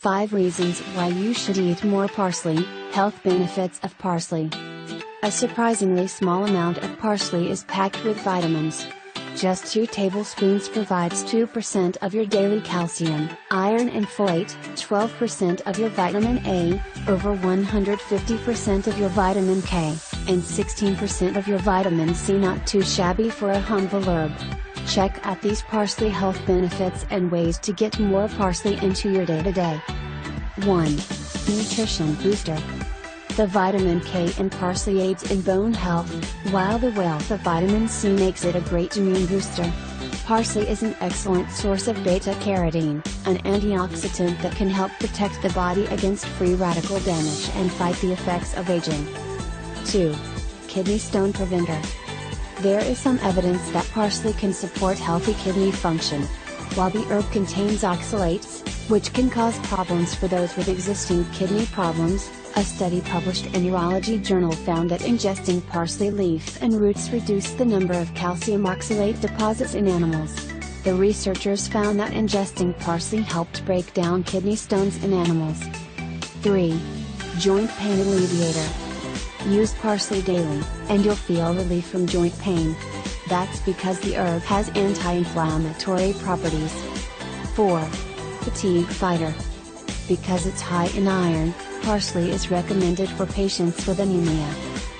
5 reasons why you should eat more parsley. Health benefits of parsley. A surprisingly small amount of parsley is packed with vitamins. Just 2 tablespoons provides 2% of your daily calcium, iron and folate, 12% of your vitamin A, over 150% of your vitamin K, and 16% of your vitamin C. Not too shabby for a humble herb. Check out these parsley health benefits and ways to get more parsley into your day-to-day. 1. Nutrition booster. The vitamin K in parsley aids in bone health, while the wealth of vitamin C makes it a great immune booster. Parsley is an excellent source of beta-carotene, an antioxidant that can help protect the body against free radical damage and fight the effects of aging. 2. Kidney stone preventer. There is some evidence that parsley can support healthy kidney function. While the herb contains oxalates, which can cause problems for those with existing kidney problems, a study published in Urology Journal found that ingesting parsley leaves and roots reduced the number of calcium oxalate deposits in animals. The researchers found that ingesting parsley helped break down kidney stones in animals. 3. Joint pain alleviator. Use parsley daily, and you'll feel relief from joint pain. That's because the herb has anti-inflammatory properties. 4. Fatigue fighter. Because it's high in iron, parsley is recommended for patients with anemia.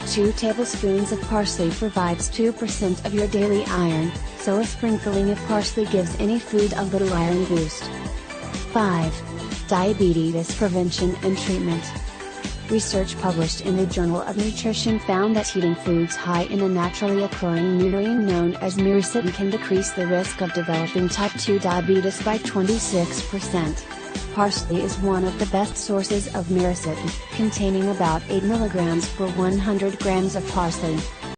2 tablespoons of parsley provides 2% of your daily iron, so a sprinkling of parsley gives any food a little iron boost. 5. Diabetes prevention and treatment. Research published in the Journal of Nutrition found that eating foods high in a naturally occurring nutrient known as myrcene can decrease the risk of developing type 2 diabetes by 26%. Parsley is one of the best sources of myrcene, containing about 8 mg per 100 grams of parsley.